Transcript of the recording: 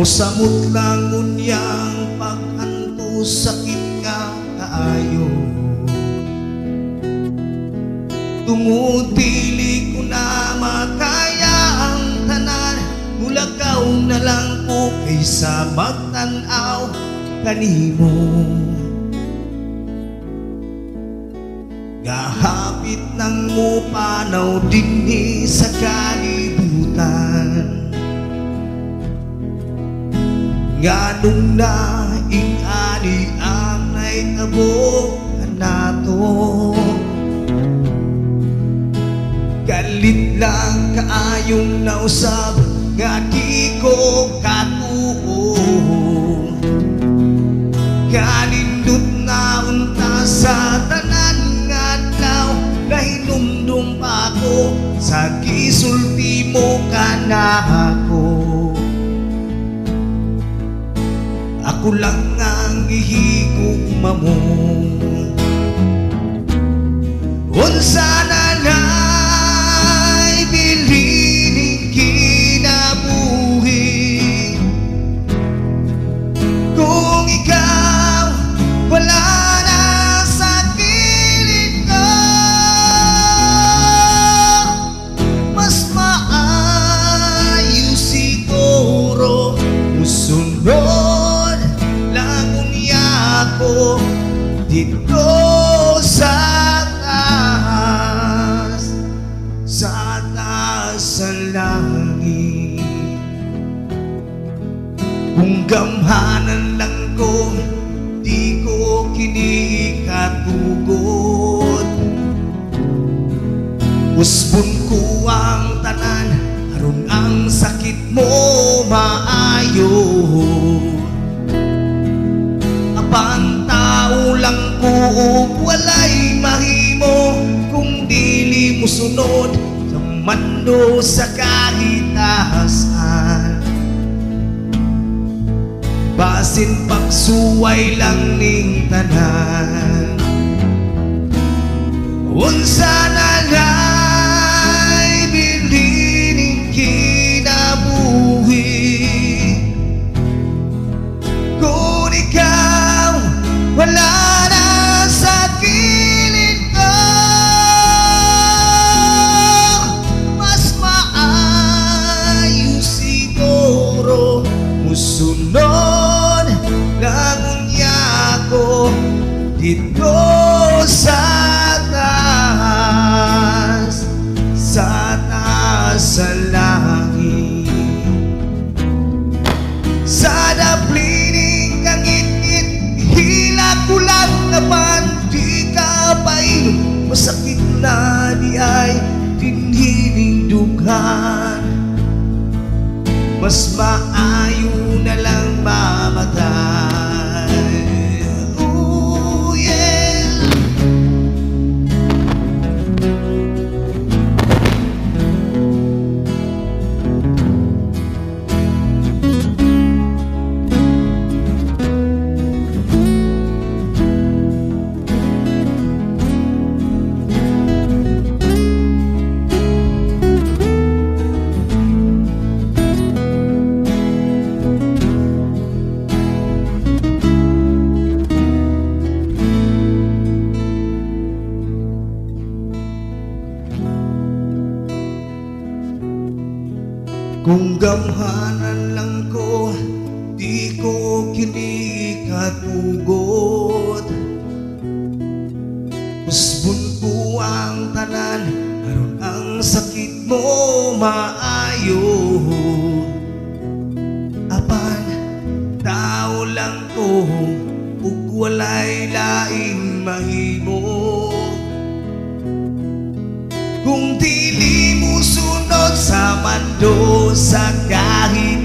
Musamot lang unyang paghanto, sakit nga kaayo. Tumutili ko na makaya ang tanan, mulakaw na lang ko kaysa magtanaw kanimo. Gahapit nang mo panaw dinhi sa kalibutan, nganong naing-ani ang naitabo nato. Galit lang kaayong nausab nga di ko katuo. Kanindot na unta sa tanan nga adlaw, nahinumdum pa ko sa gisulti mo ka na ako. Ako lang ang gihigugma mo. Unsa na na'y bilining kinabuhi kung ikaw wala na sa gilid ko? Mas maayos siguro musunod lang unya ko dito sa sa langit. Kung gamhanan lang ko, di ko kinikatugot. Usbon ko ang tanan, aron ang sakit mo maayo. Apang tao lang ko, walay mahimo kung dili mo sunod mando sa kahitasan. Basin pagsuway lang ning tanan. Unsa na na'y bilining kinabuhi kung ikaw wala na sa gilid ko? Sunod lang unya ko dito sa taas sa langit. Sa daplining kangit-ngit, hila ko lang naman di ka painom. Masakit na di ay dinhining dughan, mas maayo na lang mamatay. Ooh, yeah. Kung gamhanan lang ko, di ko kinikatugot. Usbon ko ang tanan, aron ang sakit mo maayo. Apan tao lang ko, ug walay laing mahimo kung dili mo sunod sa mando sa kahitasan.